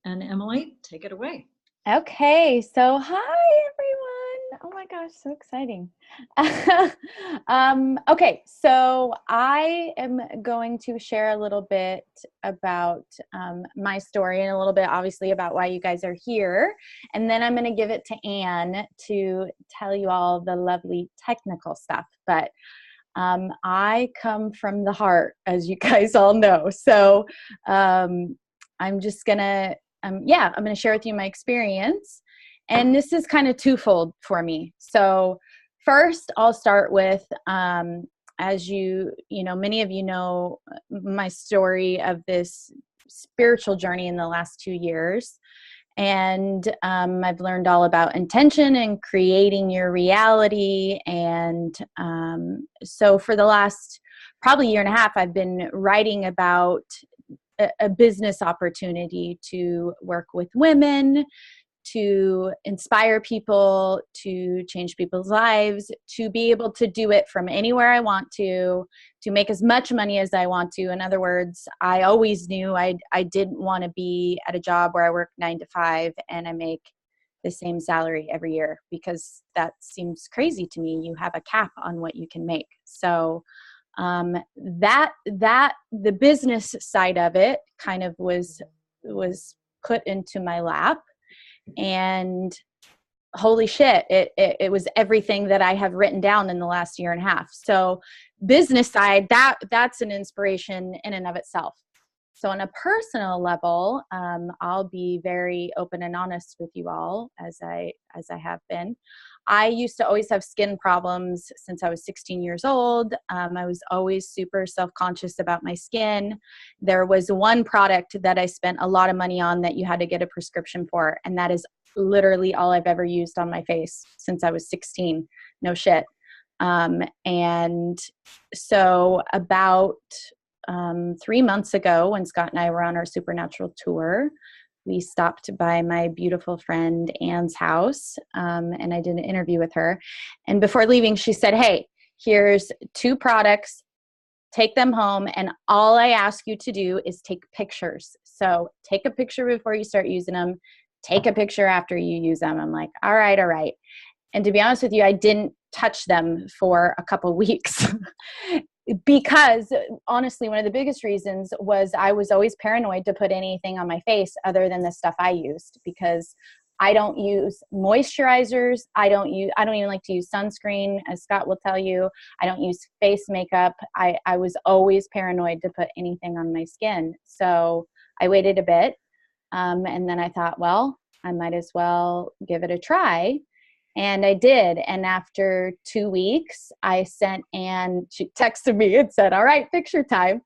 And Emily, take it away. Okay, so hi everyone. Oh my gosh, so exciting. Okay, so I am going to share a little bit about my story and a little bit, obviously, about why you guys are here. And then I'm going to give it to Anne to tell you all the lovely technical stuff. But I come from the heart, as you guys all know. So I'm just going to I'm going to share with you my experience. And this is kind of twofold for me. So first, I'll start with, as many of you know my story of this spiritual journey in the last 2 years. And I've learned all about intention and creating your reality. And so for the last probably year and a half, I've been writing about a business opportunity to work with women, to inspire people, to change people's lives, to be able to do it from anywhere I want to make as much money as I want to. In other words, I always knew I didn't want to be at a job where I work 9 to 5 and I make the same salary every year, because that seems crazy to me. You have a cap on what you can make. So that the business side of it kind of was put into my lap, and holy shit, it was everything that I have written down in the last year and a half. So business side, that's an inspiration in and of itself. So on a personal level, I'll be very open and honest with you all, as I have been. I used to always have skin problems since I was 16 years old. I was always super self-conscious about my skin. There was one product that I spent a lot of money on that you had to get a prescription for, and that is literally all I've ever used on my face since I was 16. No shit. And so about 3 months ago, when Scott and I were on our Supernatural tour, we stopped by my beautiful friend Anne's house, and I did an interview with her. And before leaving, she said, "Hey, here's 2 products. Take them home, and all I ask you to do is take pictures. So take a picture before you start using them. Take a picture after you use them." I'm like, all right, all right. And to be honest with you, I didn't touch them for a couple weeks because honestly, one of the biggest reasons was I was always paranoid to put anything on my face other than the stuff I used, because I don't use moisturizers. I don't even like to use sunscreen, as Scott will tell you. I don't use face makeup. I was always paranoid to put anything on my skin. So I waited a bit. And then I thought, well, I might as well give it a try. And I did. And after 2 weeks, I sent Anne, she texted me and said, "All right, picture time."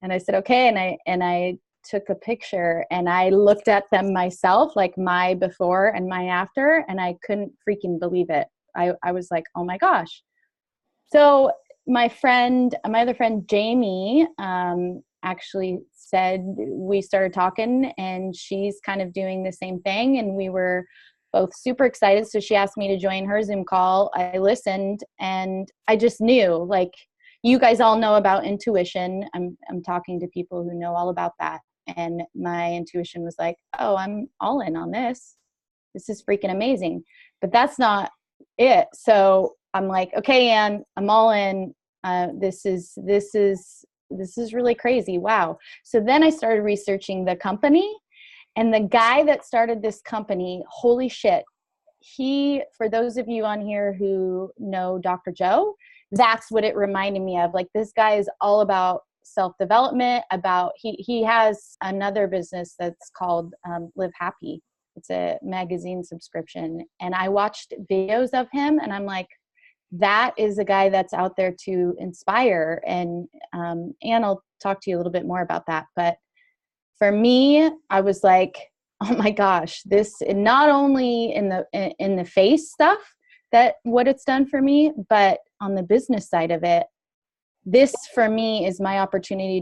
And I said, okay. And I took a picture and I looked at them myself, like my before and my after, and I couldn't freaking believe it. I was like, oh my gosh. So my other friend, Jamie, actually said, we started talking, and she's kind of doing the same thing. And we were both super excited. So she asked me to join her Zoom call. I listened, and I just knew, like, you guys all know about intuition. I'm talking to people who know all about that. And my intuition was like, oh, I'm all in on this. This is freaking amazing. But that's not it. So I'm like, okay, Anne, I'm all in. This is really crazy. Wow. So then I started researching the company, and the guy that started this company, holy shit, for those of you on here who know Dr. Joe, that's what it reminded me of. Like, this guy is all about self-development, he has another business that's called Live Happy. It's a magazine subscription. And I watched videos of him, and I'm like, that is a guy that's out there to inspire. And Anne will talk to you a little bit more about that. But for me, I was like, oh my gosh, this, not only in the face stuff, that what it's done for me, but on the business side of it, this for me is my opportunity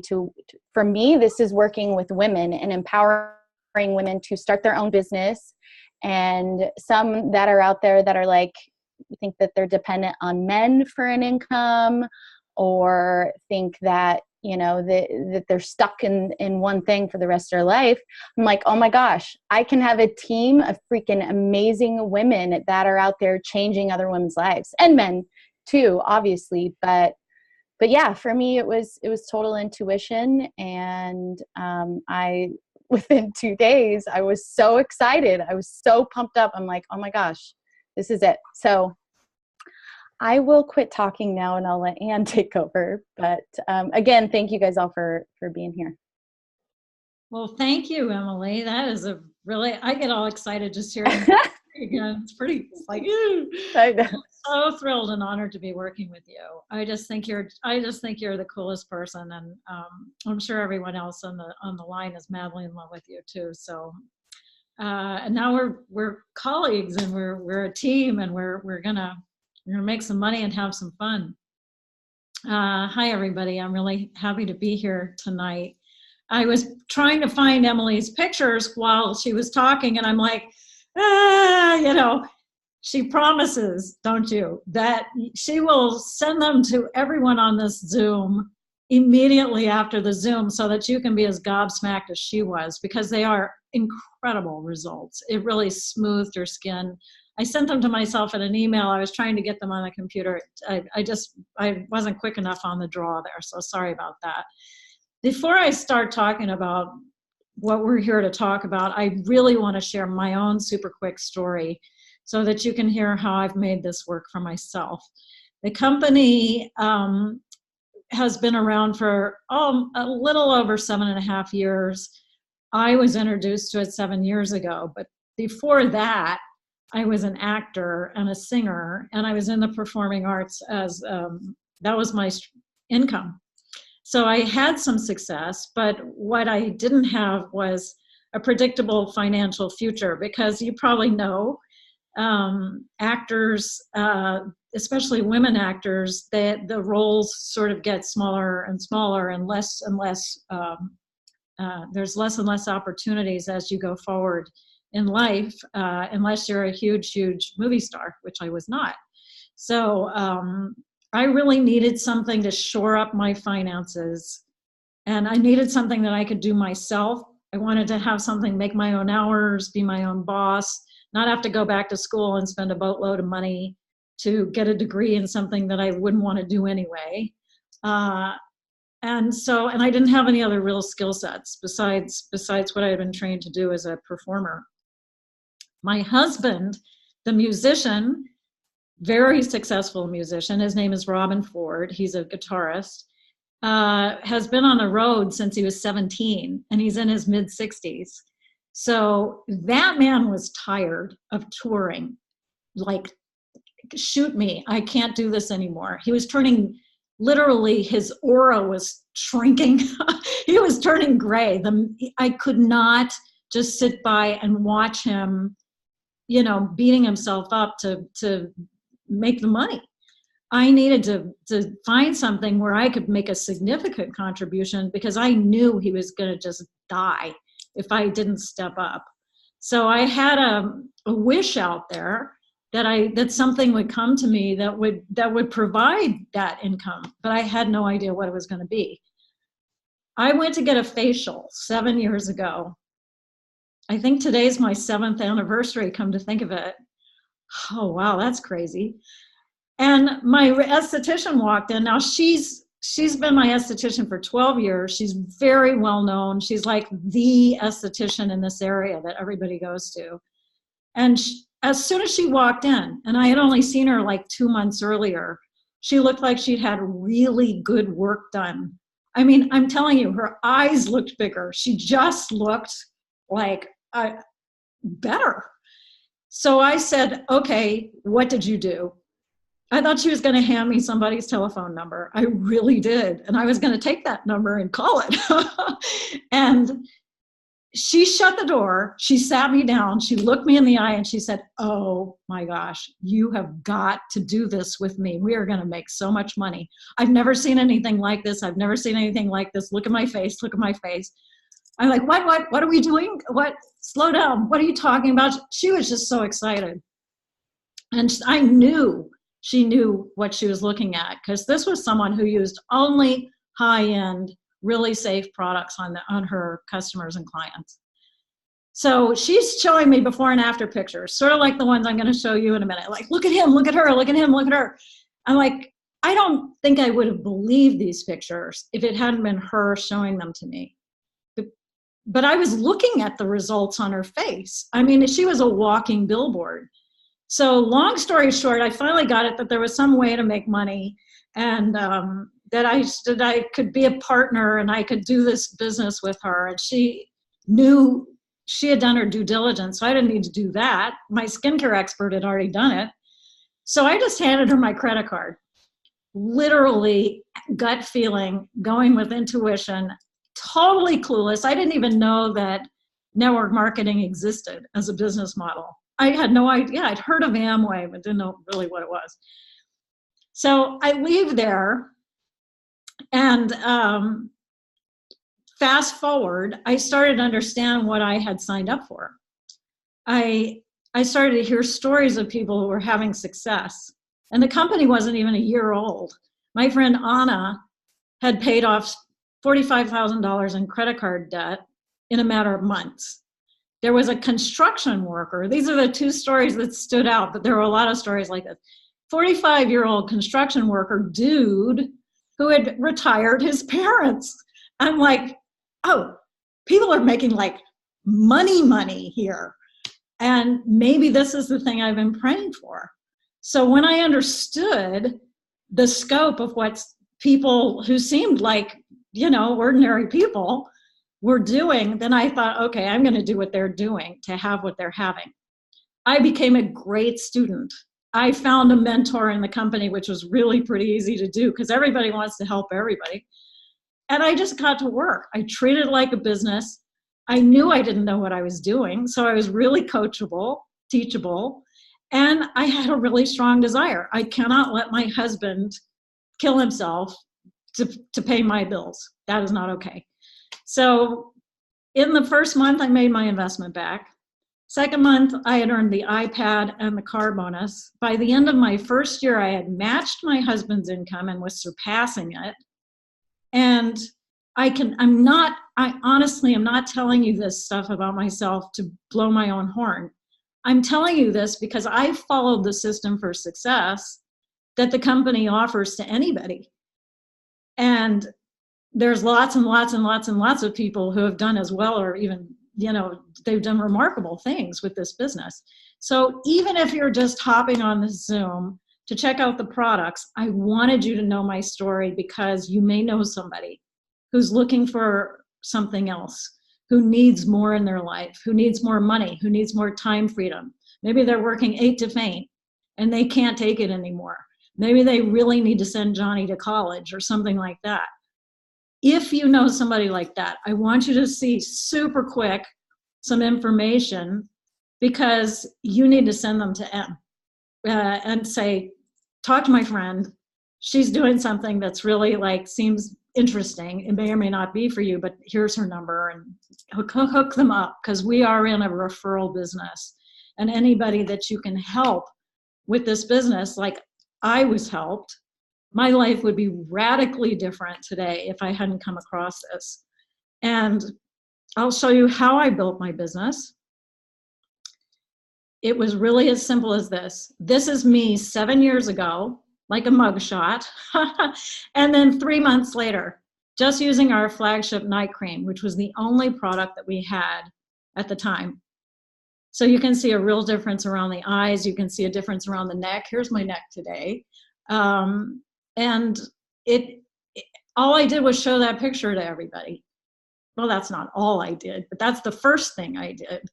for me, this is working with women and empowering women to start their own business. And some that are out there that are like, think that they're dependent on men for an income, or think that that they're stuck in one thing for the rest of their life. I'm like, oh my gosh, I can have a team of freaking amazing women that are out there changing other women's lives, and men too, obviously. But yeah, for me, it was total intuition. And I, within 2 days, I was so excited. I was so pumped up. I'm like, oh my gosh, this is it. So I will quit talking now and I'll let Anne take over. But again, thank you guys all for being here. Well, thank you, Emily. That is I get all excited just hearing again. It's like, ooh. I know. I'm so thrilled and honored to be working with you. I just think you're the coolest person, and I'm sure everyone else on the line is madly in love with you too. So, and now we're colleagues, and we're a team, and we're gonna make some money and have some fun. Hi everybody, I'm really happy to be here tonight. I was trying to find Emily's pictures while she was talking, and I'm like, she promises, don't you, that she will send them to everyone on this Zoom immediately after the Zoom so that you can be as gobsmacked as she was, because they are incredible results. It really smoothed your skin. I sent them to myself in an email. I was trying to get them on the computer. I wasn't quick enough on the draw there, so sorry about that. Before I start talking about what we're here to talk about, I really want to share my own super quick story so that you can hear how I've made this work for myself. The company has been around for a little over 7.5 years. I was introduced to it 7 years ago, but before that, I was an actor and a singer, and I was in the performing arts as that was my income. So I had some success, but what I didn't have was a predictable financial future, because you probably know actors, especially women actors, the roles sort of get smaller and smaller, and less and less, there's less and less opportunities as you go forward in life, unless you're a huge movie star, which I was not. So I really needed something to shore up my finances, and I needed something that I could do myself. I wanted to have something, make my own hours, be my own boss, not have to go back to school and spend a boatload of money to get a degree in something that I wouldn't want to do anyway. And I didn't have any other real skill sets besides what I had been trained to do as a performer. My husband, the musician, very successful musician, his name is Robin Ford, he's a guitarist, has been on the road since he was 17, and he's in his mid-60s. So that man was tired of touring. Like, shoot me, I can't do this anymore. He was turning, literally his aura was shrinking. He was turning gray. I could not just sit by and watch him, beating himself up to make the money. I needed to find something where I could make a significant contribution, because I knew he was going to just die if I didn't step up. So I had a wish out there that something would come to me that would provide that income, but I had no idea what it was going to be. I went to get a facial 7 years ago. I think today's my 7th anniversary, come to think of it. Oh, wow, that's crazy. And my esthetician walked in. Now, she's been my esthetician for 12 years. She's very well known. She's like the esthetician in this area that everybody goes to. And as soon as she walked in, and I had only seen her like 2 months earlier, she looked like she'd had really good work done. I mean, I'm telling you, her eyes looked bigger. She just looked like better. So I said, okay, what did you do? I thought she was going to hand me somebody's telephone number. I really did. And I was going to take that number and call it. And she shut the door. She sat me down. She looked me in the eye and she said, oh my gosh, you have got to do this with me. We are going to make so much money. I've never seen anything like this. I've never seen anything like this. Look at my face. Look at my face. I'm like, what are we doing? What? Slow down. What are you talking about? She was just so excited. And I knew she knew what she was looking at, because this was someone who used only high-end, really safe products on her customers and clients. So she's showing me before and after pictures, sort of like the ones I'm going to show you in a minute. Like, look at him, look at her, look at him, look at her. I'm like, I don't think I would have believed these pictures if it hadn't been her showing them to me. But I was looking at the results on her face. I mean, she was a walking billboard. So long story short, I finally got it that there was some way to make money, and that I could be a partner and I could do this business with her. And she knew she had done her due diligence, so I didn't need to do that. My skincare expert had already done it. So I just handed her my credit card. Literally gut feeling, going with intuition, totally clueless. I didn't even know that network marketing existed as a business model. I had no idea. I'd heard of Amway, but didn't know really what it was. So I leave there, and fast forward, I started to understand what I had signed up for. I started to hear stories of people who were having success. And the company wasn't even a year old. My friend Anna had paid off $45,000 in credit card debt in a matter of months. There was a construction worker. These are the two stories that stood out, but there were a lot of stories like this. 45-year-old construction worker dude who had retired his parents. I'm like, oh, people are making like money here. And maybe this is the thing I've been praying for. So when I understood the scope of what people who seemed like, ordinary people were doing, then I thought, okay, I'm going to do what they're doing to have what they're having. I became a great student. I found a mentor in the company, which was really pretty easy to do because everybody wants to help everybody. And I just got to work. I treated it like a business. I knew I didn't know what I was doing, so I was really coachable, teachable, and I had a really strong desire. I cannot let my husband kill himself to pay my bills. That is not okay. So in the first month, I made my investment back. Second month, I had earned the iPad and the car bonus. By the end of my first year, I had matched my husband's income and was surpassing it. And I honestly am not telling you this stuff about myself to blow my own horn. I'm telling you this because I followed the system for success that the company offers to anybody. And there's lots and lots and lots and lots of people who have done as well, or even, they've done remarkable things with this business. So even if you're just hopping on the Zoom to check out the products, I wanted you to know my story because you may know somebody who's looking for something else, who needs more in their life, who needs more money, who needs more time freedom. Maybe they're working 8 to faint and they can't take it anymore. Maybe they really need to send Johnny to college or something like that. If you know somebody like that, I want you to see super quick some information because you need to send them to M and say, talk to my friend. She's doing something that's really seems interesting. It may or may not be for you, but here's her number, and hook them up because we are in a referral business. And anybody that you can help with this business, like I was helped, my life would be radically different today if I hadn't come across this. And I'll show you how I built my business. It was really as simple as this. This is me 7 years ago, like a mugshot. And then 3 months later, just using our flagship night cream, which was the only product that we had at the time. So you can see a real difference around the eyes. You can see a difference around the neck. Here's my neck today. And all I did was show that picture to everybody. Well, that's not all I did, but that's the first thing I did.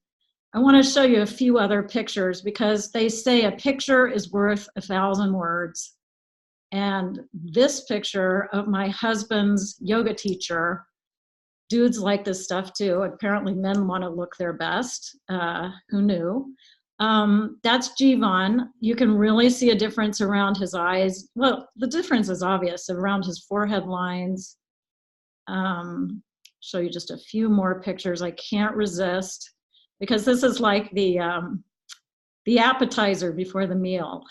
I want to show you a few other pictures because they say a picture is worth 1,000 words. And this picture of my husband's yoga teacher, dudes like this stuff too. Apparently men want to look their best. Who knew? That's Jivan. You can really see a difference around his eyes. Well, the difference is obvious around his forehead lines. Show you just a few more pictures. I can't resist because this is like the appetizer before the meal.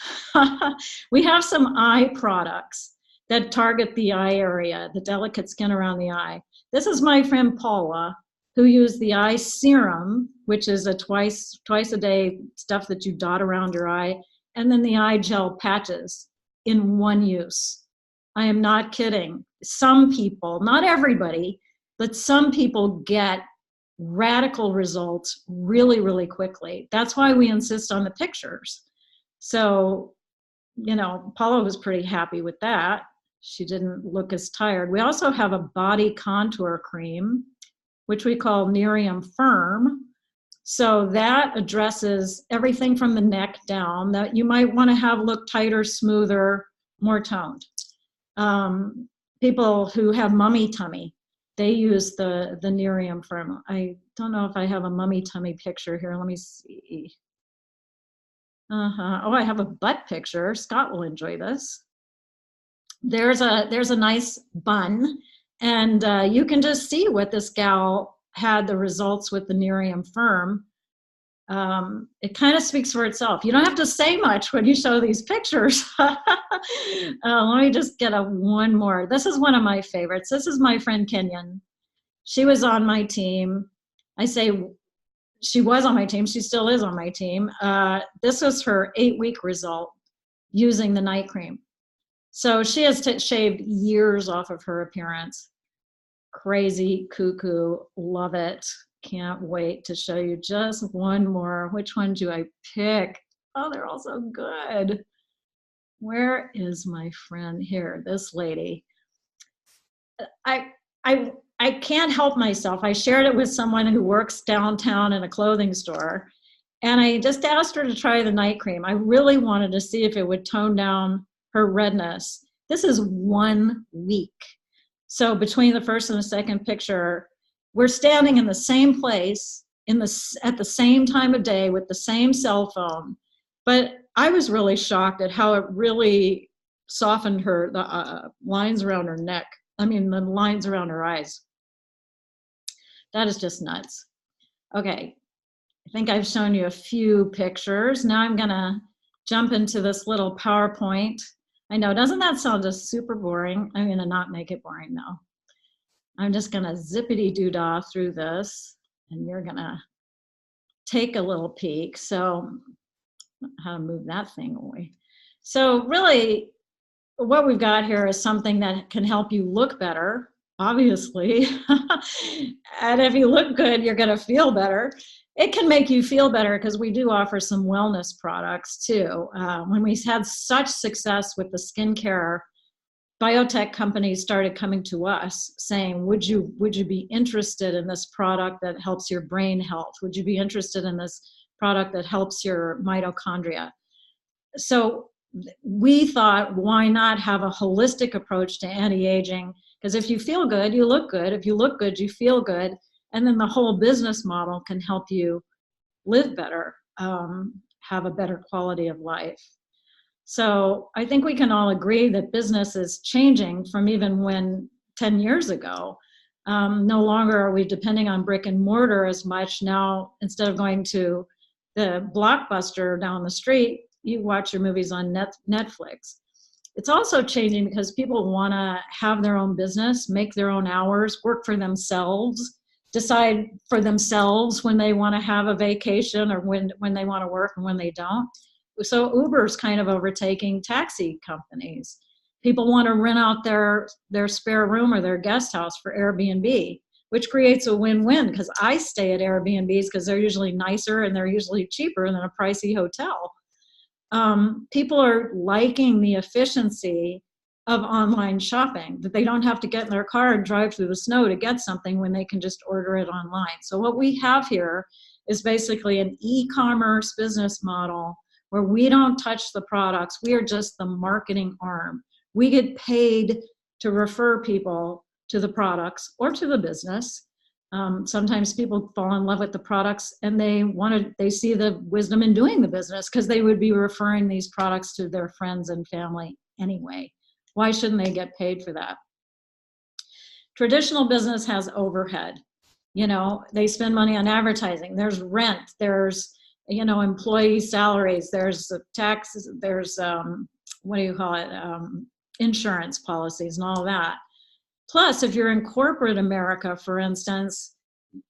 We have some eye products. that target the eye area, the delicate skin around the eye. This is my friend Paula, who used the eye serum, which is a twice a day stuff that you dot around your eye, and then the eye gel patches in one use. I am not kidding. Some people, not everybody, but some people get radical results really, really quickly. That's why we insist on the pictures. So, you know, Paula was pretty happy with that. She didn't look as tired. We also have a body contour cream, which we call Nerium Firm. So that addresses everything from the neck down that you might want to have look tighter, smoother, more toned. People who have mummy tummy, they use the Nerium Firm. I don't know if I have a mummy tummy picture here. Let me see. Oh, I have a butt picture. Scott will enjoy this. There's a nice bun, and you can just see what this gal had the results with the Nerium Firm. It kind of speaks for itself. You don't have to say much when you show these pictures. Let me just get one more. This is one of my favorites. This is my friend Kenyon. She was on my team. I say she was on my team. She still is on my team. This was her 8-week result using the night cream. So she has shaved years off of her appearance. Crazy, cuckoo, love it. Can't wait to show you just one more. Which one do I pick? Oh, they're all so good. Where is my friend here? This lady. I can't help myself. I shared it with someone who works downtown in a clothing store, and I just asked her to try the night cream. I really wanted to see if it would tone down her redness. This is 1 week. So between the first and the second picture, we're standing in the same place at the same time of day with the same cell phone. But I was really shocked at how it really softened the lines around her neck. I mean, the lines around her eyes. That is just nuts. Okay, I think I've shown you a few pictures. Now I'm gonna jump into this little PowerPoint. I know, doesn't that sound just super boring? I'm gonna not make it boring though. I'm just gonna zippity-doo-dah through this, and you're gonna take a little peek. So, how to move that thing away. So really, what we've got here is something that can help you look better, obviously. And if you look good, you're gonna feel better. It can make you feel better because we do offer some wellness products too. When we had such success with the skincare, biotech companies started coming to us saying, would you be interested in this product that helps your brain health? Would you be interested in this product that helps your mitochondria? So we thought, why not have a holistic approach to anti-aging? Because if you feel good, you look good. If you look good, you feel good. And then the whole business model can help you live better, have a better quality of life. So I think we can all agree that business is changing from even when 10 years ago. No longer are we depending on brick and mortar as much. Now, instead of going to the Blockbuster down the street, you watch your movies on Netflix. It's also changing because people want to have their own business, make their own hours, work for themselves, decide for themselves when they want to have a vacation or when they want to work and when they don't. So Uber's kind of overtaking taxi companies. People want to rent out their spare room or their guest house for Airbnb, which creates a win-win because I stay at Airbnbs because they're usually nicer and they're usually cheaper than a pricey hotel. People are liking the efficiency of online shopping, that they don't have to get in their car and drive through the snow to get something when they can just order it online. So what we have here is basically an e-commerce business model where we don't touch the products. We are just the marketing arm. We get paid to refer people to the products or to the business. Sometimes people fall in love with the products and they see the wisdom in doing the business because they would be referring these products to their friends and family anyway. Why shouldn't they get paid for that? Traditional business has overhead. You know, they spend money on advertising. There's rent. There's, you know, employee salaries. There's taxes. There's, what do you call it? insurance policies and all that. Plus, if you're in corporate America, for instance,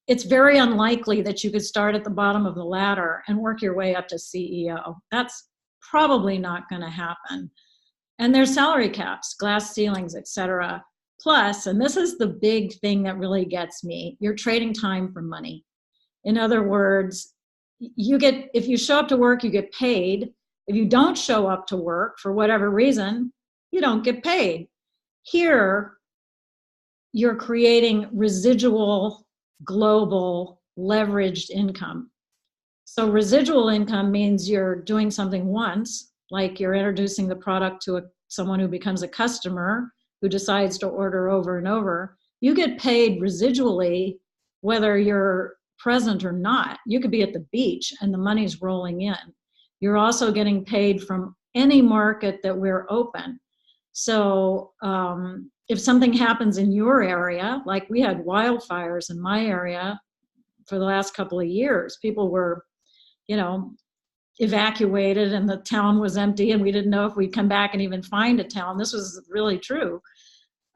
it's very unlikely that you could start at the bottom of the ladder and work your way up to CEO. That's probably not going to happen. And there's salary caps, glass ceilings, etc. Plus, and this is the big thing that really gets me, you're trading time for money. In other words, if you show up to work, you get paid. If you don't show up to work for whatever reason, you don't get paid. Here, you're creating residual, global, leveraged income. So residual income means you're doing something once, like you're introducing the product to someone who becomes a customer, who decides to order over and over. You get paid residually, whether you're present or not. You could be at the beach and the money's rolling in. You're also getting paid from any market that we're open. So if something happens in your area, like we had wildfires in my area for the last couple of years, people were, evacuated and the town was empty and we didn't know if we'd come back and even find a town. This was really true.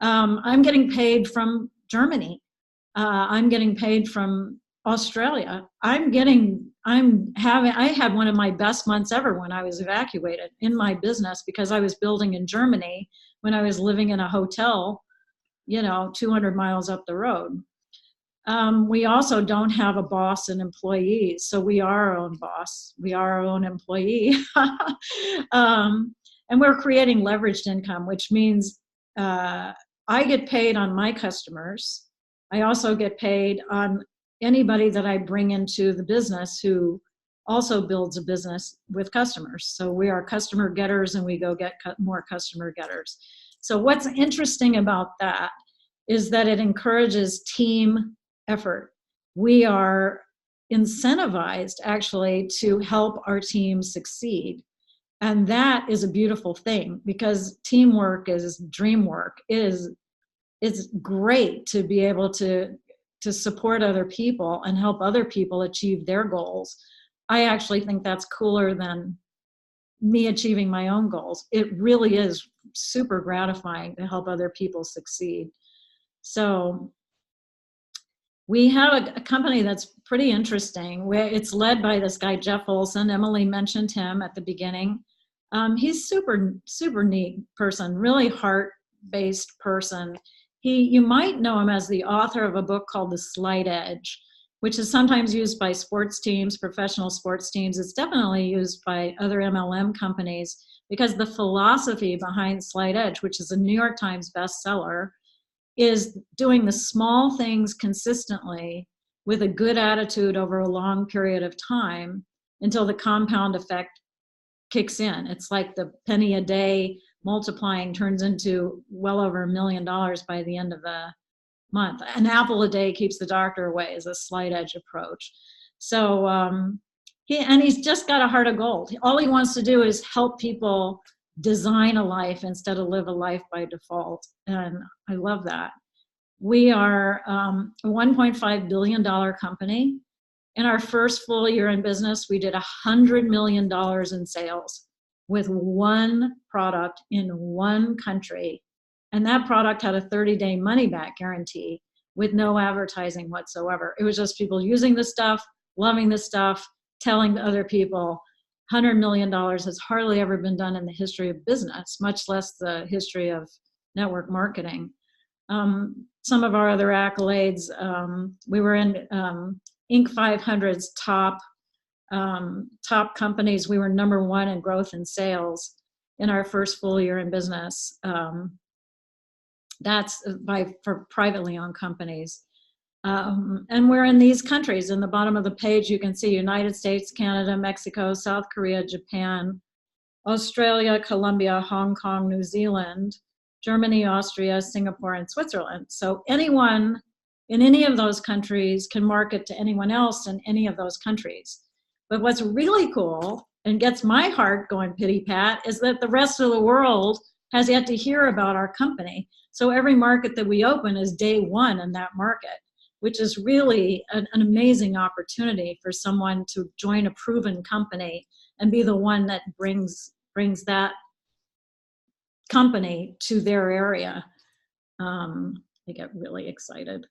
I'm getting paid from Germany. I'm getting paid from Australia. I had one of my best months ever when I was evacuated in my business because I was building in Germany when I was living in a hotel, 200 miles up the road. We also don't have a boss and employees, so we are our own boss. We are our own employee. And we're creating leveraged income, which means I get paid on my customers. I also get paid on anybody that I bring into the business who also builds a business with customers. So we are customer getters and we go get more customer getters. So what's interesting about that is that it encourages team effort. We are incentivized actually to help our team succeed. And that is a beautiful thing because teamwork is dream work. It's great to be able to support other people and help other people achieve their goals. I actually think that's cooler than me achieving my own goals. It really is super gratifying to help other people succeed. So we have a company that's pretty interesting. It's led by this guy, Jeff Olson. Emily mentioned him at the beginning. He's super, super neat person, really heart-based person. You might know him as the author of a book called The Slight Edge, which is sometimes used by sports teams, professional sports teams. It's definitely used by other MLM companies because the philosophy behind Slight Edge, which is a New York Times bestseller, is doing the small things consistently with a good attitude over a long period of time until the compound effect kicks in. It's like the penny a day multiplying turns into well over $1 million by the end of the month. An apple a day keeps the doctor away is a Slight Edge approach. So he's just got a heart of gold. All he wants to do is help people design a life instead of live a life by default. And I love that. We are a $1.5 billion company. In our first full year in business, we did $100 million in sales with one product in one country. And that product had a 30-day money-back guarantee with no advertising whatsoever. It was just people using the stuff, loving the stuff, telling other people. $100 million has hardly ever been done in the history of business, much less the history of network marketing. Some of our other accolades, we were in Inc. 500's top companies. We were number one in growth and sales in our first full year in business. That's for privately owned companies. And we're in these countries. In the bottom of the page, you can see United States, Canada, Mexico, South Korea, Japan, Australia, Colombia, Hong Kong, New Zealand, Germany, Austria, Singapore, and Switzerland. So anyone in any of those countries can market to anyone else in any of those countries. But what's really cool and gets my heart going pity-pat is that the rest of the world has yet to hear about our company. So every market that we open is day one in that market, which is really an amazing opportunity for someone to join a proven company and be the one that brings that company to their area. They get really excited.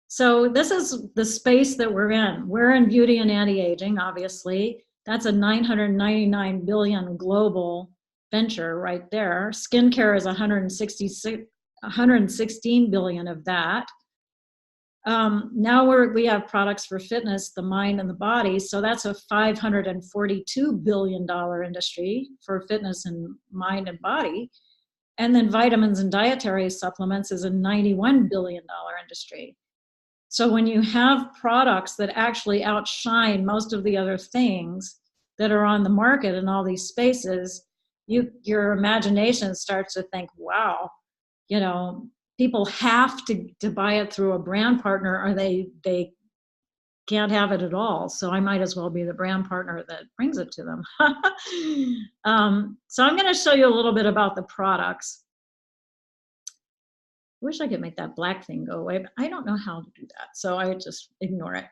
So this is the space that we're in. We're in beauty and anti-aging, obviously. That's a 999 billion global venture right there. Skincare is 116 billion of that. Now we have products for fitness, the mind and the body. So that's a $542 billion industry for fitness and mind and body. And then vitamins and dietary supplements is a $91 billion industry. So when you have products that actually outshine most of the other things that are on the market in all these spaces, your imagination starts to think, wow, people have to buy it through a brand partner, or they can't have it at all. So I might as well be the brand partner that brings it to them. So I'm going to show you a little bit about the products. I wish I could make that black thing go away, but I don't know how to do that. So I would just ignore it.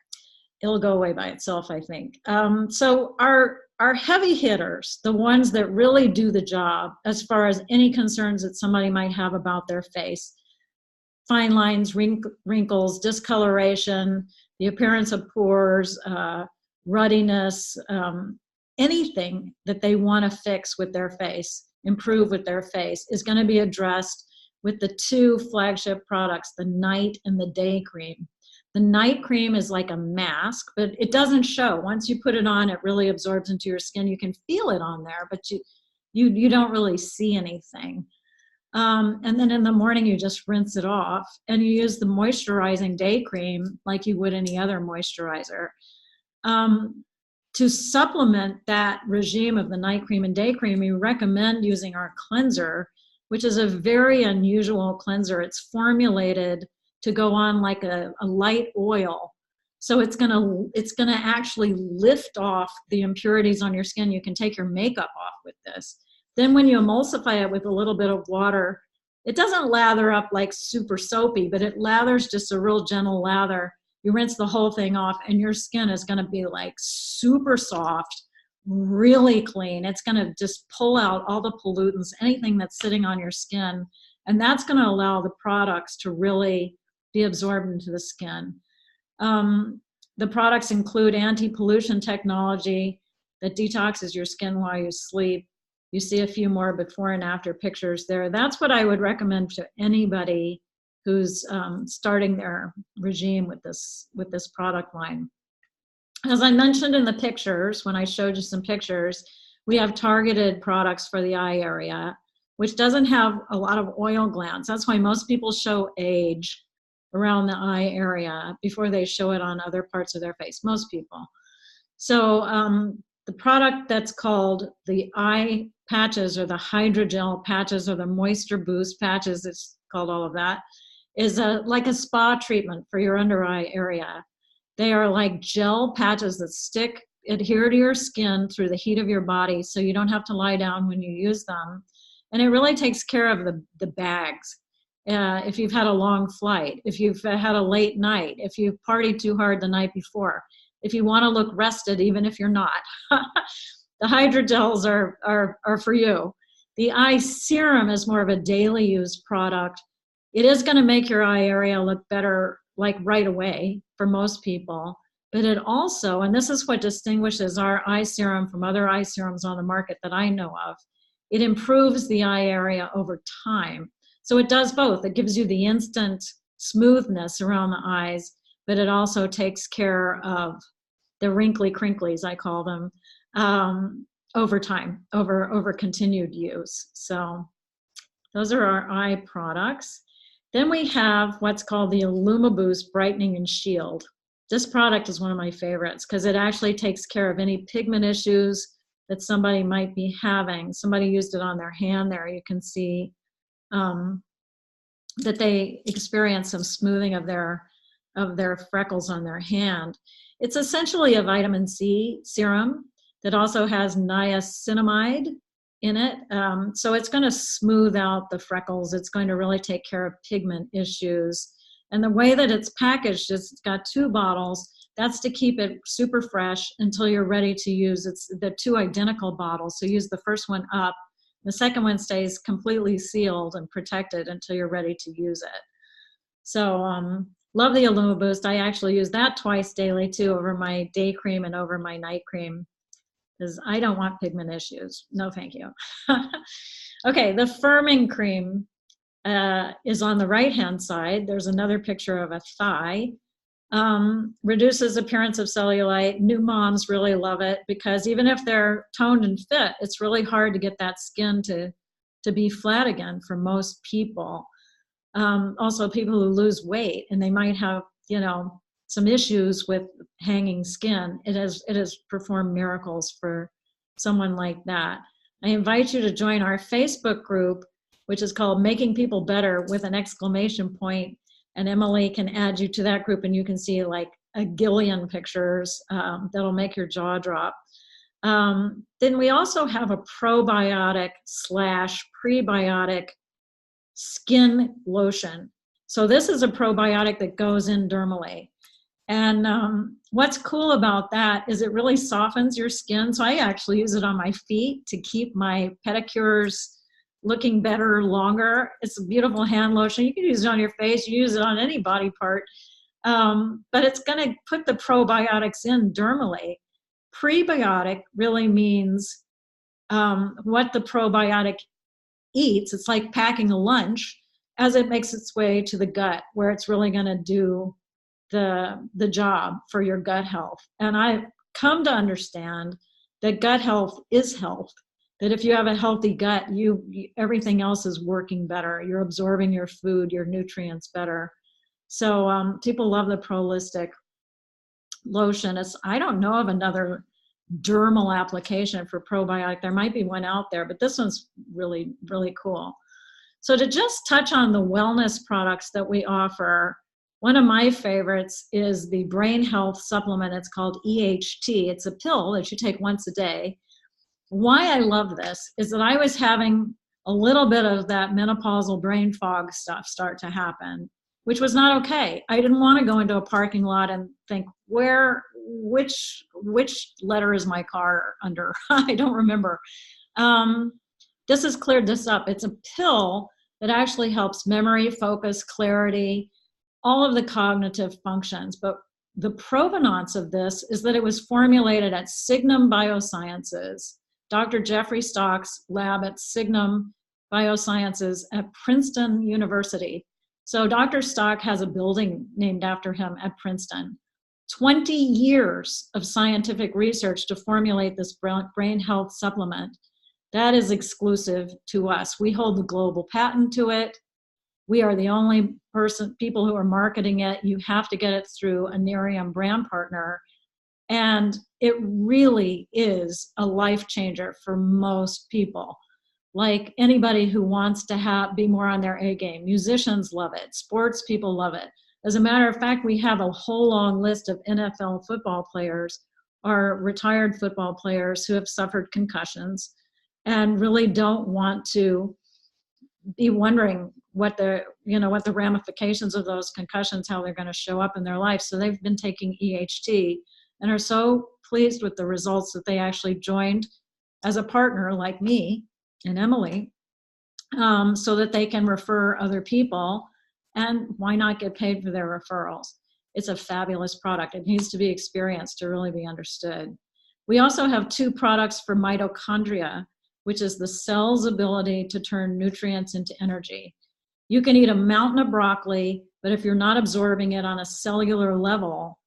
It'll go away by itself, I think. So our heavy hitters, the ones that really do the job as far as any concerns that somebody might have about their face, fine lines, wrinkles, discoloration, the appearance of pores, ruddiness, anything that they want to fix with their face, improve with their face, is going to be addressed with the two flagship products, the night and the day cream. The night cream is like a mask, but it doesn't show. Once you put it on, it really absorbs into your skin. You can feel it on there, but you don't really see anything. And then in the morning, you just rinse it off, and you use the moisturizing day cream like you would any other moisturizer. To supplement that regime of the night cream and day cream, we recommend using our cleanser, which is a very unusual cleanser. It's formulated to go on like a light oil. So it's gonna actually lift off the impurities on your skin. You can take your makeup off with this. Then when you emulsify it with a little bit of water, it doesn't lather up like super soapy, but it lathers just a real gentle lather. You rinse the whole thing off, and your skin is gonna be like super soft, really clean. It's going to just pull out all the pollutants, anything that's sitting on your skin, and that's going to allow the products to really be absorbed into the skin. The products include anti-pollution technology that detoxes your skin while you sleep. You see a few more before and after pictures there. That's what I would recommend to anybody who's starting their regime with this product line. As I mentioned in the pictures, when I showed you some pictures, we have targeted products for the eye area, which doesn't have a lot of oil glands. That's why most people show age around the eye area before they show it on other parts of their face, most people. So the product that's called the eye patches, or the hydrogel patches, or the moisture boost patches, it's called all of that, is like a spa treatment for your under eye area. They are like gel patches that adhere to your skin through the heat of your body, so you don't have to lie down when you use them. And it really takes care of the bags. If you've had a long flight, if you've had a late night, if you've partied too hard the night before, if you want to look rested, even if you're not, the hydrogels are for you. The eye serum is more of a daily use product. It is going to make your eye area look better, like right away for most people, but it also, and this is what distinguishes our eye serum from other eye serums on the market that I know of, it improves the eye area over time. So it does both. It gives you the instant smoothness around the eyes, but it also takes care of the wrinkly crinklies, I call them, over time, over continued use. So those are our eye products. Then we have what's called the IllumiBoost Brightening and Shield. This product is one of my favorites because it actually takes care of any pigment issues that somebody might be having. Somebody used it on their hand there. You can see that they experience some smoothing of their freckles on their hand. It's essentially a vitamin C serum that also has niacinamide in it. So it's going to smooth out the freckles. It's going to really take care of pigment issues. And the way that it's packaged is it's got 2 bottles. That's to keep it super fresh until you're ready to use. It's the 2 identical bottles. So use the first one up The second one stays completely sealed and protected until you're ready to use it. So love the IllumiBoost. I actually use that twice daily too, over my day cream and over my night cream, because I don't want pigment issues. No, thank you. Okay, the firming cream is on the right-hand side. There's another picture of a thigh. Reduces appearance of cellulite. New moms really love it because even if they're toned and fit, it's really hard to get that skin to be flat again for most people. Also, people who lose weight and they might have, some issues with hanging skin. It has performed miracles for someone like that. I invite you to join our Facebook group, which is called Making People Better with an exclamation point. And Emily can add you to that group and you can see like a gillion pictures that'll make your jaw drop. Then we also have a probiotic / prebiotic skin lotion. So this is a probiotic that goes in dermally. And what's cool about that is it really softens your skin. So I actually use it on my feet to keep my pedicures looking better longer. It's a beautiful hand lotion. You can use it on your face, you use it on any body part. But it's going to put the probiotics in dermally. Prebiotic really means what the probiotic eats. It's like packing a lunch as it makes its way to the gut, where it's really going to do the job for your gut health. And I've come to understand that gut health is health. That if you have a healthy gut, everything else is working better. You're absorbing your food, your nutrients better. So people love the Prolistic lotion. I don't know of another dermal application for probiotic. There might be one out there, but this one's really, really cool. So to just touch on the wellness products that we offer, one of my favorites is the brain health supplement. It's called EHT. It's a pill that you take once a day. Why I love this is that I was having a little bit of that menopausal brain fog stuff start to happen, which was not okay. I didn't want to go into a parking lot and think, which letter is my car under? I don't remember. This has cleared this up. It's a pill that actually helps memory, focus, clarity, all of the cognitive functions. But the provenance of this is that it was formulated at Signum Biosciences, Dr. Jeffrey Stock's lab at Signum Biosciences at Princeton University. So Dr. Stock has a building named after him at Princeton. 20 years of scientific research to formulate this brain health supplement. That is exclusive to us. We hold the global patent to it. We are the only people who are marketing it. You have to get it through a Nerium brand partner. And it really is a life changer for most people. Like anybody who wants to be more on their A game. Musicians love it. Sports people love it. As a matter of fact, we have a whole long list of NFL football players or retired football players who have suffered concussions and really don't want to be wondering what the ramifications of those concussions, how they're going to show up in their life. So they've been taking EHT and are so pleased with the results that they actually joined as a partner like me and Emily, so that they can refer other people. And why not get paid for their referrals? It's a fabulous product. It needs to be experienced to really be understood. We also have 2 products for mitochondria, which is the cell's ability to turn nutrients into energy. You can eat a mountain of broccoli, but if you're not absorbing it on a cellular level,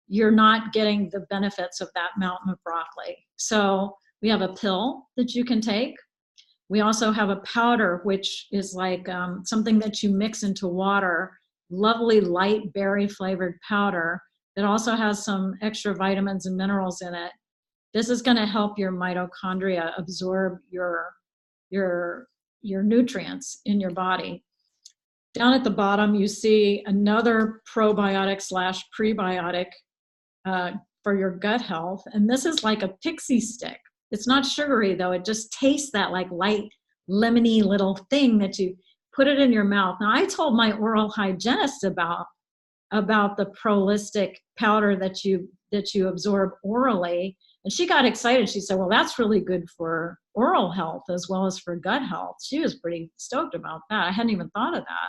you're not getting the benefits of that mountain of broccoli. So we have a pill that you can take. We also have a powder, which is like something that you mix into water, lovely light berry flavored powder that also has some extra vitamins and minerals in it. This is going to help your mitochondria absorb your nutrients in your body. Down at the bottom, you see another probiotic / prebiotic for your gut health. And this is like a pixie stick. It's not sugary though. It just tastes that like light, lemony little thing that you put it in your mouth. Now I told my oral hygienist about about the Prolistic powder that you absorb orally. And she got excited. She said, well, that's really good for oral health as well as for gut health. She was pretty stoked about that. I hadn't even thought of that.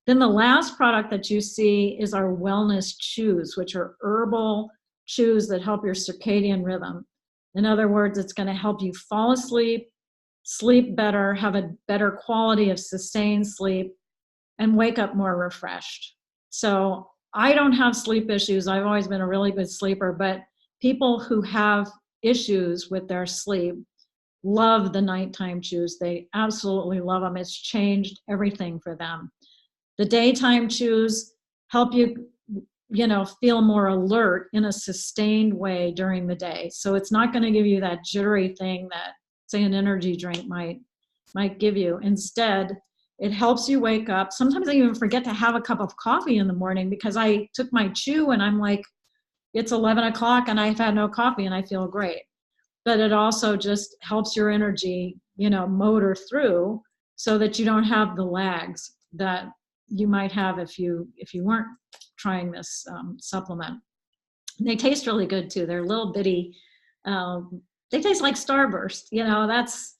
Then the last product that you see is our wellness chews, which are herbal chews that help your circadian rhythm. In other words, it's going to help you fall asleep, sleep better, have a better quality of sustained sleep, and wake up more refreshed. So I don't have sleep issues. I've always been a really good sleeper, but people who have issues with their sleep love the nighttime chews. They absolutely love them. It's changed everything for them. The daytime chews help you, feel more alert in a sustained way during the day. So it's not going to give you that jittery thing that, say, an energy drink might give you. Instead, it helps you wake up. Sometimes I even forget to have a cup of coffee in the morning because I took my chew and I'm like, it's 11 o'clock and I've had no coffee and I feel great. But it also just helps your energy, motor through so that you don't have the lags that you might have if you weren't trying this supplement. And they taste really good too. They're little bitty, they taste like Starburst. That's,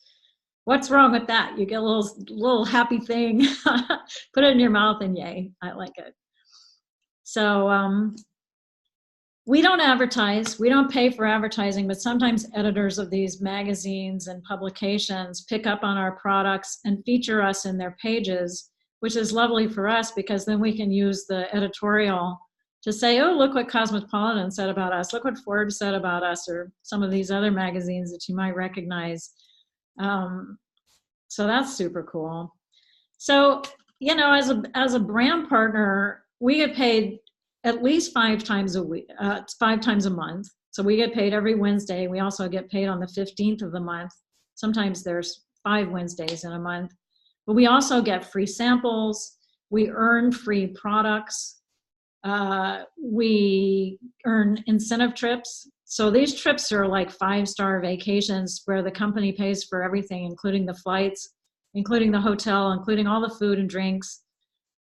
what's wrong with that? You get a little happy thing, put it in your mouth and yay, I like it. So we don't advertise, we don't pay for advertising, but sometimes editors of these magazines and publications pick up on our products and feature us in their pages, which is lovely for us because then we can use the editorial to say, oh, look what Cosmopolitan said about us, look what Forbes said about us, or some of these other magazines that you might recognize. So that's super cool. So, as a brand partner, we get paid at least 5 times a week, 5 times a month. So we get paid every Wednesday. We also get paid on the 15th of the month. Sometimes there's 5 Wednesdays in a month. But we also get free samples. We earn free products. We earn incentive trips. So these trips are like 5-star vacations where the company pays for everything, including the flights, including the hotel, including all the food and drinks.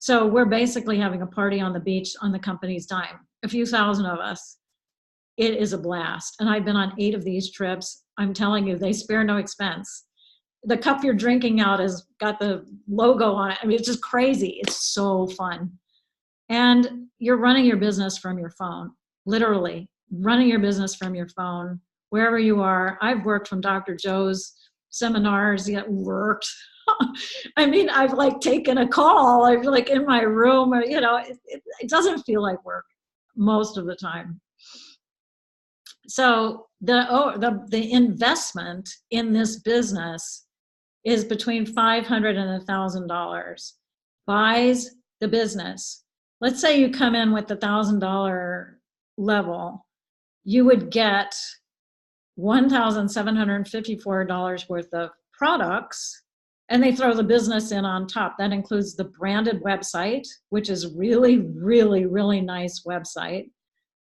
So we're basically having a party on the beach on the company's dime, a few thousand of us. It is a blast. And I've been on 8 of these trips. I'm telling you, they spare no expense. The cup you're drinking out has got the logo on it. I mean, it's just crazy. It's so fun. And you're running your business from your phone, literally running your business from your phone, wherever you are. I've worked from Dr. Joe's seminars, yet worked. I mean, I've like taken a call. I'm like in my room, or, it doesn't feel like work most of the time. So the investment in this business is between $500 and $1,000. Buys the business. Let's say you come in with the $1,000 level, you would get $1,754 worth of products, and they throw the business in on top. That includes the branded website, which is really, really, really nice website.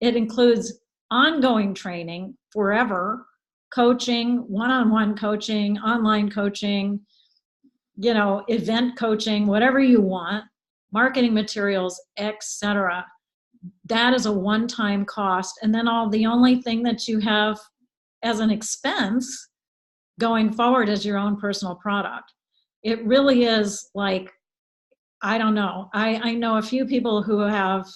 It includes ongoing training forever, coaching, one-on-one coaching, online coaching, event coaching, whatever you want, marketing materials, etc. That is a one-time cost. And then the only thing that you have as an expense going forward is your own personal product. It really is like, I don't know. I know a few people who have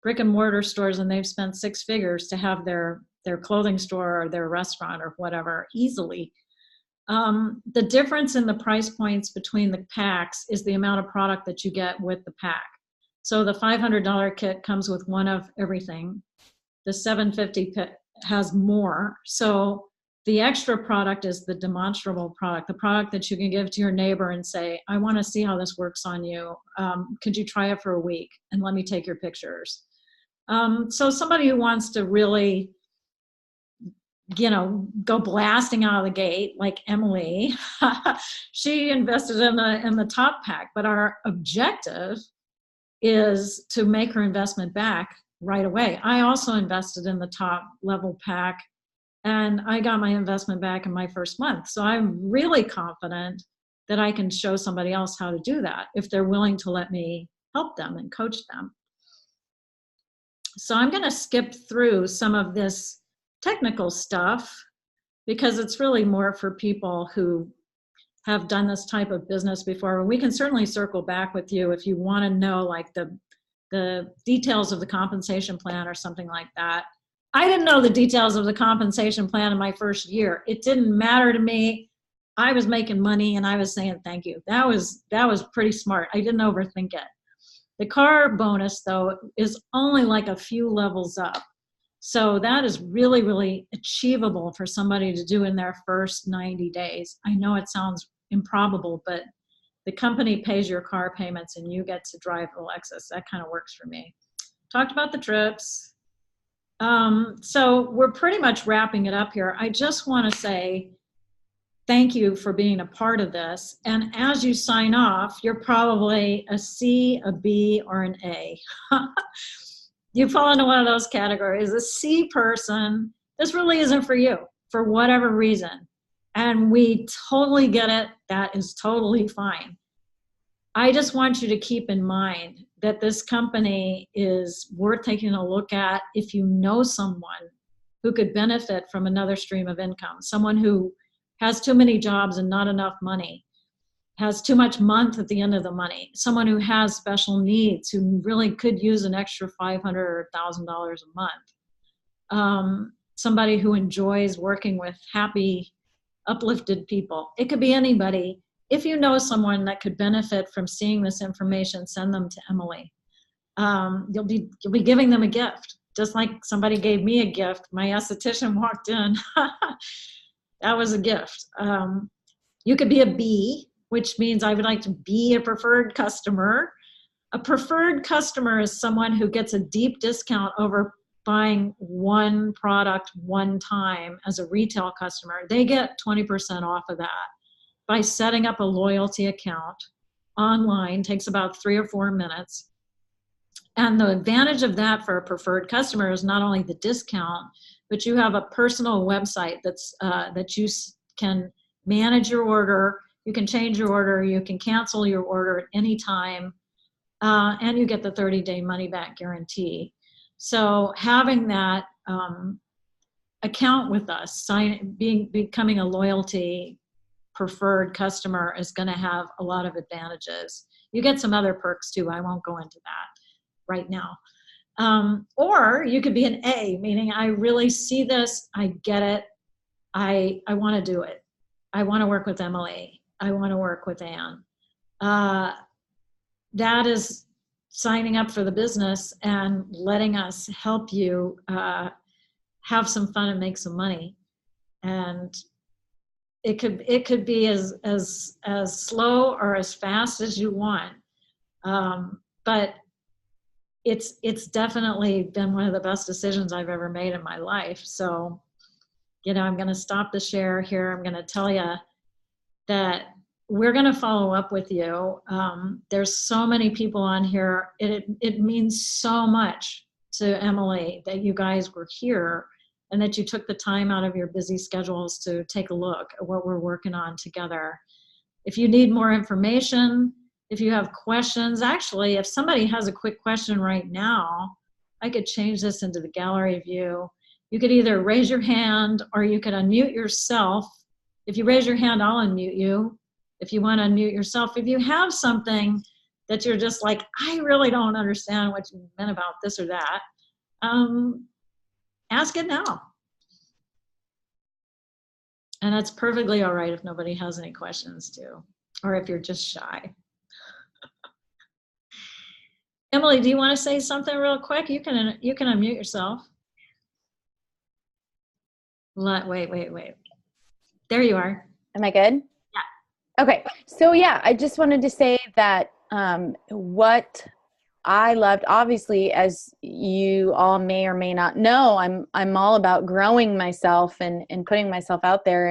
brick and mortar stores and they've spent 6 figures to have their clothing store or their restaurant or whatever easily. The difference in the price points between the packs is the amount of product that you get with the pack. So the $500 kit comes with one of everything. The $750 kit has more. So the extra product is the demonstrable product, the product that you can give to your neighbor and say, I want to see how this works on you. Could you try it for a week and let me take your pictures? So somebody who wants to really, go blasting out of the gate, like Emily, she invested in the top pack. But our objective is to make her investment back right away. I also invested in the top level pack, and I got my investment back in my first month. So I'm really confident that I can show somebody else how to do that if they're willing to let me help them and coach them. So I'm going to skip through some of this technical stuff because it's really more for people who have done this type of business before. We can certainly circle back with you if you want to know like the details of the compensation plan or something like that. I didn't know the details of the compensation plan in my first year. It didn't matter to me. I was making money and I was saying thank you. That was pretty smart. I didn't overthink it. The car bonus, though, is only like a few levels up. So that is really, really achievable for somebody to do in their first 90 days. I know it sounds improbable, but the company pays your car payments and you get to drive the Lexus. That kind of works for me. Talked about the trips. So we're pretty much wrapping it up here. I just want to say thank you for being a part of this. And as you sign off, you're probably a C, a B, or an A. You fall into one of those categories. A C person, this really isn't for you for whatever reason. And we totally get it. That is totally fine. I just want you to keep in mind that this company is worth taking a look at if you know someone who could benefit from another stream of income, someone who has too many jobs and not enough money, has too much month at the end of the money, someone who has special needs, who really could use an extra $500 or $1,000 a month, somebody who enjoys working with happy, uplifted people. It could be anybody. If you know someone that could benefit from seeing this information, send them to Emily. You'll be giving them a gift, just like somebody gave me a gift. My esthetician walked in. That was a gift. You could be a B, which means I would like to be a preferred customer. A preferred customer is someone who gets a deep discount over buying one product one time as a retail customer. They get 20% off of that by setting up a loyalty account online. Takes about 3 or 4 minutes. And the advantage of that for a preferred customer is not only the discount, but you have a personal website that you can manage your order. You can change your order. You can cancel your order at any time. And you get the 30-day money-back guarantee. So having that account with us, becoming a loyalty preferred customer is going to have a lot of advantages. You get some other perks too. I won't go into that right now. Or you could be an A, meaning I really see this, I get it, I want to do it. I want to work with Emily. I want to work with Anne. That is signing up for the business and letting us help you have some fun and make some money. And it could be as slow or as fast as you want. But it's definitely been one of the best decisions I've ever made in my life. So, I'm going to stop the share here. I'm going to tell you that we're going to follow up with you. There's so many people on here. It means so much to Emily that you guys were here and that you took the time out of your busy schedules to take a look at what we're working on together. If you need more information, if you have questions, actually, if somebody has a quick question right now, I could change this into the gallery view. You could either raise your hand or you could unmute yourself. If you raise your hand, I'll unmute you. If you want to unmute yourself, if you have something that you're just like, I really don't understand what you meant about this or that, ask it now. And that's perfectly all right if nobody has any questions too, or if you're just shy. Emily, do you want to say something real quick? You can unmute yourself. Wait. There you are. Am I good? Yeah. Okay. So yeah, I just wanted to say that what I loved, obviously, as you all may or may not know, I'm all about growing myself and putting myself out there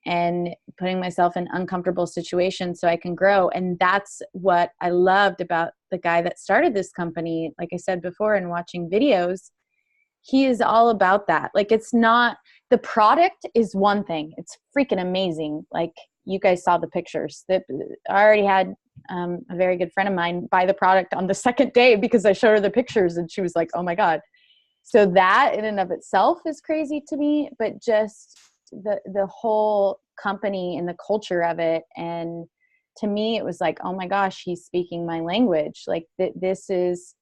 and putting myself in uncomfortable situations so I can grow. And that's what I loved about the guy that started this company. Like I said before, in watching videos, he is all about that. Like, it's not, the product is one thing. It's freaking amazing. Like, you guys saw the pictures that I already had a very good friend of mine, buy the product on the second day because I showed her the pictures and she was like, oh my God. So that in and of itself is crazy to me, but just the whole company and the culture of it. And to me, it was like, oh my gosh, he's speaking my language. Like this is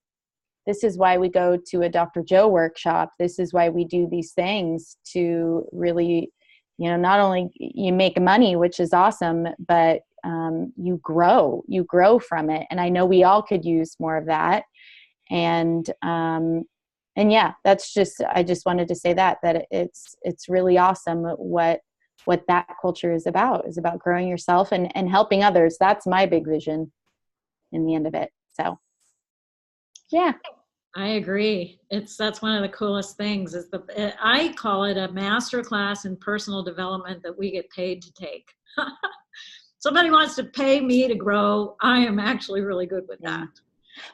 why we go to a Dr. Joe workshop. This is why we do these things to really, not only you make money, which is awesome, but you grow from it. And I know we all could use more of that. And yeah, I just wanted to say that it's really awesome what that culture is about growing yourself and helping others. That's my big vision in the end of it. So yeah. I agree. That's one of the coolest things is I call it a master class in personal development that we get paid to take. Somebody wants to pay me to grow. I am actually really good with that.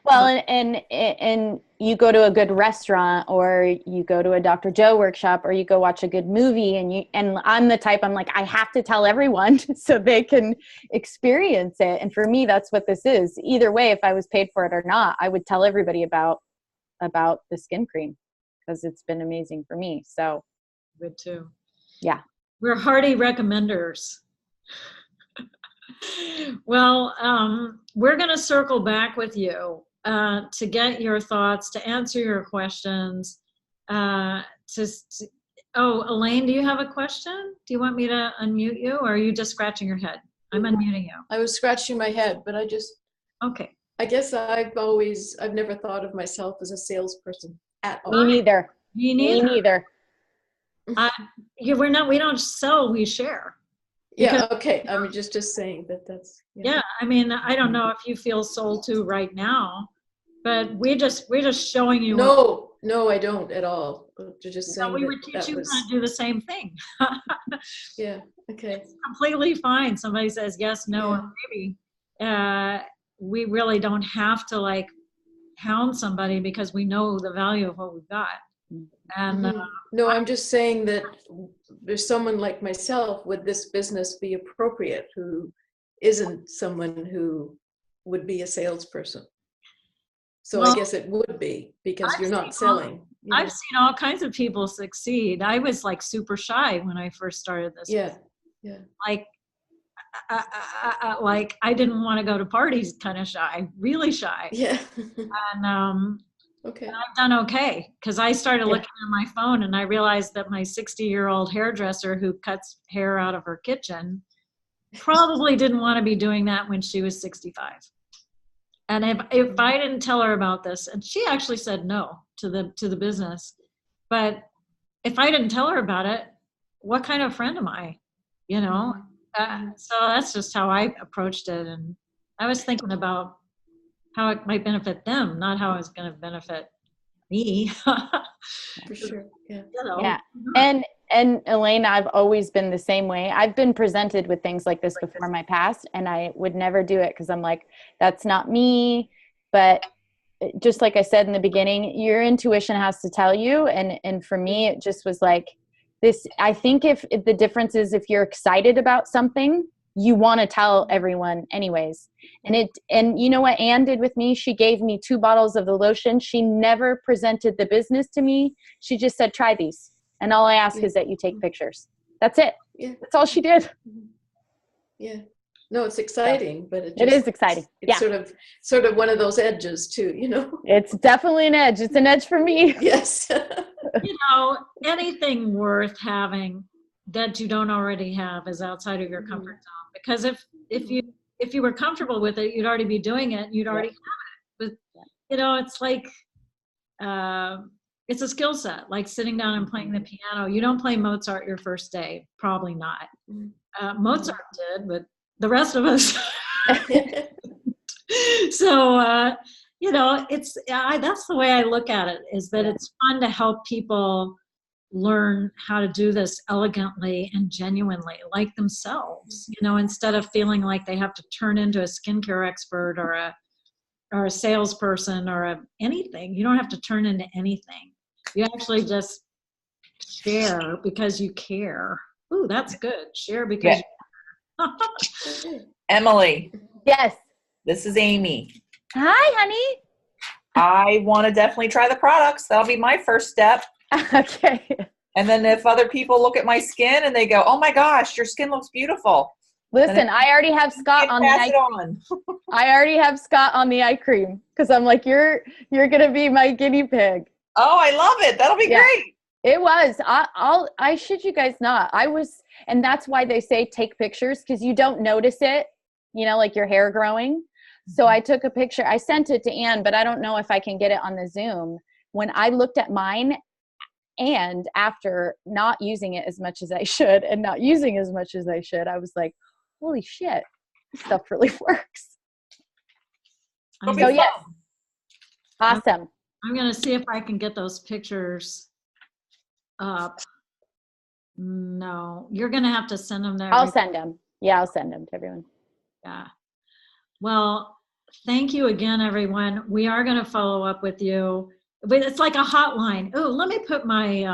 Well, and you go to a good restaurant or you go to a Dr. Joe workshop or you go watch a good movie and I'm the type, I'm like, I have to tell everyone so they can experience it. And for me, that's what this is. Either way, if I was paid for it or not, I would tell everybody about the skin cream because it's been amazing for me. So good too. Yeah. We're hearty recommenders. Well, we're going to circle back with you to get your thoughts, to answer your questions. Elaine, do you have a question? Do you want me to unmute you or are you just scratching your head? I'm unmuting you. I was scratching my head, but okay. I guess I've never thought of myself as a salesperson at all. Me neither. Me neither. We don't sell, we share. Yeah, okay. I'm just saying that's. Yeah, I mean, I don't know if you feel sold to right now, but we're just showing you. No, I don't at all. Just saying. We were teaching you how to do the same thing. Yeah. Okay. It's completely fine. Somebody says yes, no, or maybe. We really don't have to hound somebody because we know the value of what we've got. And no, I'm just saying that there's someone like myself, would this business be appropriate who isn't someone who would be a salesperson? So I guess it would be because you're not selling. I've seen all kinds of people succeed. I was super shy when I first started this. Yeah. I didn't want to go to parties, kind of shy, really shy. Yeah. And okay. And I've done okay because I started looking at my phone and I realized that my 60-year-old hairdresser who cuts hair out of her kitchen probably didn't want to be doing that when she was 65. And if I didn't tell her about this, and she actually said no to the business, but if I didn't tell her about it, what kind of friend am I? So that's just how I approached it, and I was thinking about how it might benefit them, not how it's going to benefit me. For sure. Yeah. Yeah. And Elaine, I've always been the same way. I've been presented with things like this before in my past, and I would never do it because I'm like, that's not me. But just like I said in the beginning, your intuition has to tell you. And for me, it just was like this. I think if the difference is if you're excited about something, you want to tell everyone anyways. And you know what Anne did with me? She gave me 2 bottles of the lotion. She never presented the business to me. She just said, try these. And all I ask is that you take pictures. That's it. Yeah. That's all she did. Yeah. No, it's exciting, but it is exciting. It's sort of one of those edges too, It's definitely an edge. It's an edge for me. Yes. Anything worth having that you don't already have is outside of your comfort zone. Because if you were comfortable with it, you'd already be doing it. You'd already have it. But it's like it's a skill set, like sitting down and playing the piano. You don't play Mozart your first day, probably not. Mozart did, but the rest of us. So that's the way I look at it. Is that it's fun to help people learn how to do this elegantly and genuinely like themselves, instead of feeling like they have to turn into a skincare expert or a salesperson or anything. You don't have to turn into anything. You actually just share because you care. Ooh, that's good. Share because you care. Emily. Yes. This is Amy. Hi, honey. I want to definitely try the products. That'll be my first step. Okay. And then if other people look at my skin and they go, "Oh my gosh, your skin looks beautiful," Listen, I already have Scott on the pass eye. it on. I already have Scott on the eye cream because I'm like, you're gonna be my guinea pig. Oh, I love it. That'll be Yeah. great. It was. I shit you guys not. I was, and that's why they say take pictures because you don't notice it, like your hair growing. So I took a picture. I sent it to Anne, but I don't know if I can get it on the Zoom. When I looked at mine, and after not using it as much as I should and not using as much as I should, I was like, holy shit, this stuff really works. It'll be So fun. yes, awesome. I'm going to see if I can get those pictures up. No, you're going to have to send them there. I'll send them. Yeah, I'll send them to everyone. Yeah. Well, thank you again, everyone. We are going to follow up with you. But it's like a hotline. Oh, let me put my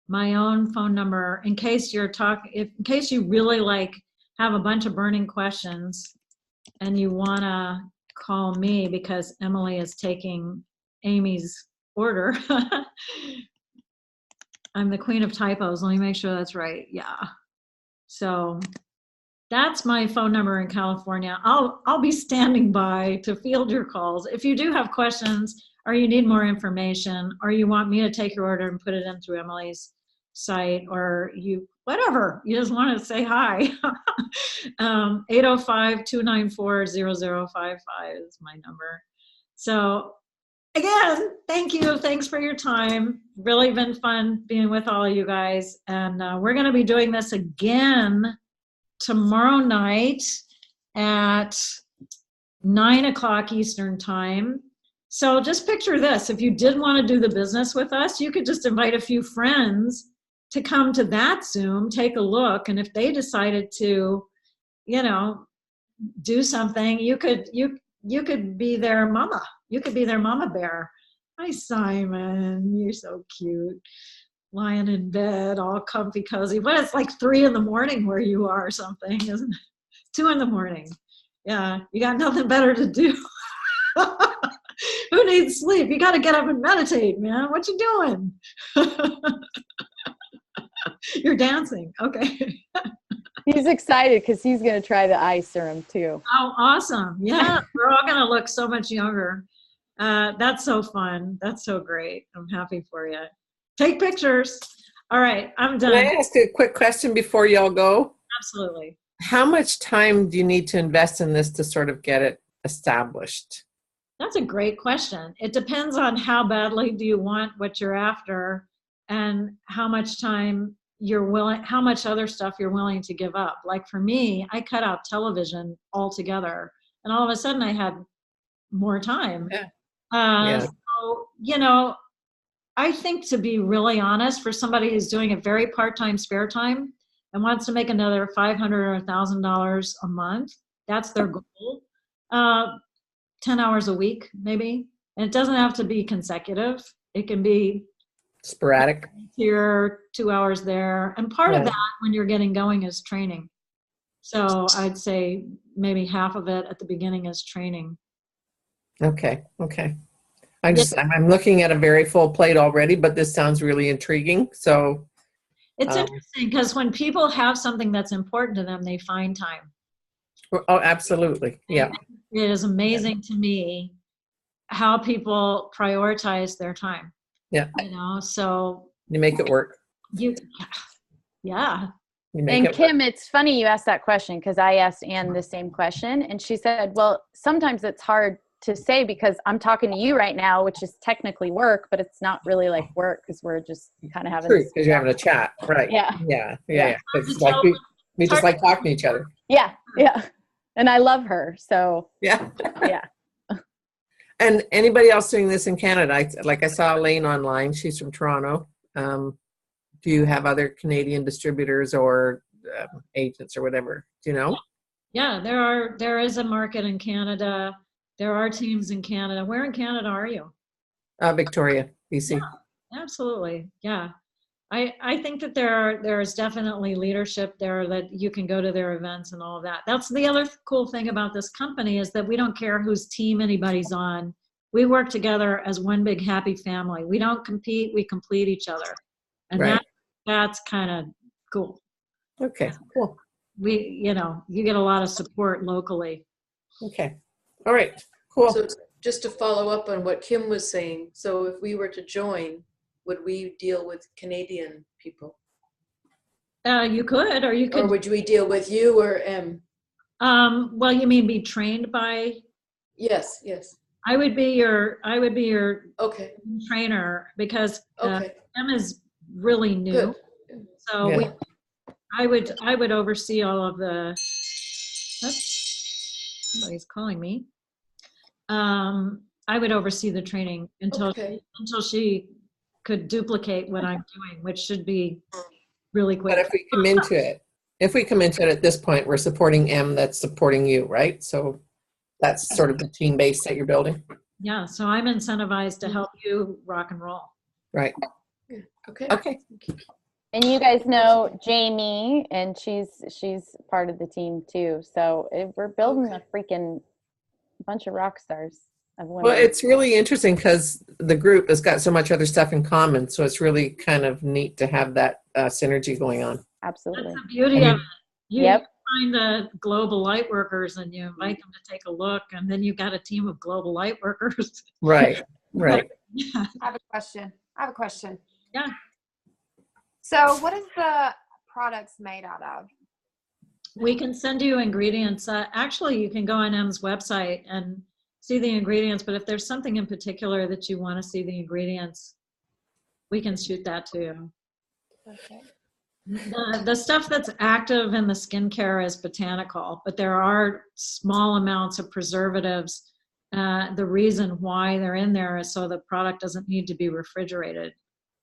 my own phone number in case you're in case you really have a bunch of burning questions and you want to call me because Emily is taking Amy's order. I'm the queen of typos. Let me make sure that's right. Yeah. So that's my phone number in California. I'll be standing by to field your calls. If you do have questions or you need more information or you want me to take your order and put it in through Emily's site or whatever, you just want to say hi. 805-294-0055 is my number. So again, thank you. Thanks for your time. Really been fun being with all of you guys. And we're going to be doing this again tomorrow night at 9:00 Eastern time. So just picture this. If you did want to do the business with us, you could just invite a few friends to come to that Zoom, take a look. And if they decided to, do something, you could be their mama. You could be their mama bear. Hi, Simon. You're so cute. Lying in bed, all comfy, cozy. But it's like 3 a.m. where you are or something, isn't it? 2 a.m. Yeah, you got nothing better to do. Who needs sleep? You got to get up and meditate, man. What you doing? You're dancing. Okay. He's excited because he's going to try the eye serum too. Oh, awesome. Yeah, we're all going to look so much younger. That's so fun. That's so great. I'm happy for you. Take pictures. All right, I'm done. Can I ask a quick question before y'all go? Absolutely. How much time do you need to invest in this to sort of get it established? That's a great question. It depends on how badly do you want what you're after and how much time how much other stuff you're willing to give up. Like for me, I cut out television altogether and all of a sudden I had more time. Yeah. So, I think to be really honest, for somebody who's doing a very part-time spare time and wants to make another $500 or $1,000 a month, that's their goal. 10 hours a week, maybe. And it doesn't have to be consecutive. It can be Sporadic. here, 2 hours there. And part of that when you're getting going is training. So I'd say maybe half of it at the beginning is training. Okay. I'm looking at a very full plate already, but this sounds really intriguing. So it's interesting because when people have something that's important to them, they find time. Oh, absolutely. Yeah. It is amazing to me how people prioritize their time. Yeah. So you make it work. Yeah. And Kim, it's funny you asked that question because I asked Anne the same question and she said, well, sometimes it's hard to say because I'm talking to you right now, which is technically work, but it's not really like work because we're just kind of having because you're having a chat. Right. Yeah. It's like we just like talking to each other. Yeah. And I love her. So yeah. Yeah. And anybody else doing this in Canada? I saw Elaine online. She's from Toronto. Do you have other Canadian distributors or agents or whatever? Do you know? Yeah, there is a market in Canada. There are teams in Canada. Where in Canada are you? Victoria, BC. Yeah, absolutely. Yeah. I think that there's definitely leadership there, that you can go to their events and all of that. That's the other cool thing about this company, is that we don't care whose team anybody's on. We work together as one big happy family. We don't compete, we complete each other. And Right. that's kind of cool. Okay, cool. You get a lot of support locally. Okay. All right, cool. So just to follow up on what Kim was saying, so if we were to join, would we deal with Canadian people? You could, or you Or could, would we deal with you or M? well, you mean be trained by, Yes, yes. I would be your Okay, trainer, because okay, Em is really new. good. So Yeah. I would oversee all of the, oops, somebody's calling me. I would oversee the training until Okay. she could duplicate what I'm doing, which should be really But quick. if we come into it at this point, we're supporting M, that's supporting you, right? So that's sort of the team base that you're building, Yeah, so I'm incentivized to help you rock and roll. right? Okay. Okay. And you guys know Jamie, and she's part of the team too. So we're building a freaking bunch of rock stars of women. Well, it's really interesting because the group has got so much other stuff in common. So it's really kind of neat to have that synergy going on. Absolutely. That's the beauty of it. You Yep. find the global light workers and you invite them to take a look, and then you've got a team of global light workers. Right, right. Yeah. I have a question. Yeah. So what is the products made out of? We can send you ingredients. Actually, you can go on M's website and see the ingredients, but if there's something in particular that you want to see the ingredients, we can shoot that to you. Okay. The stuff that's active in the skincare is botanical, but there are small amounts of preservatives. The reason why they're in there is so the product doesn't need to be refrigerated.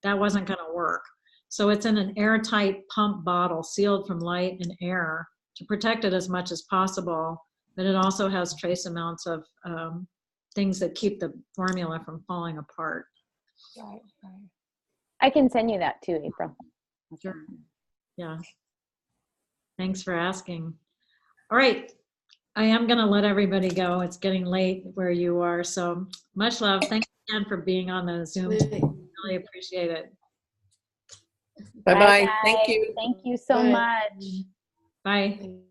That wasn't going to work. So it's in an airtight pump bottle sealed from light and air to protect it as much as possible. But it also has trace amounts of things that keep the formula from falling apart. Right. I can send you that too, April. Sure. Yeah. Thanks for asking. All right. I am going to let everybody go. It's getting late where you are. So much love. Thanks again for being on the Zoom. Really appreciate it. Bye-bye. Thank guys. you. Thank you so Bye. much. Bye. Thank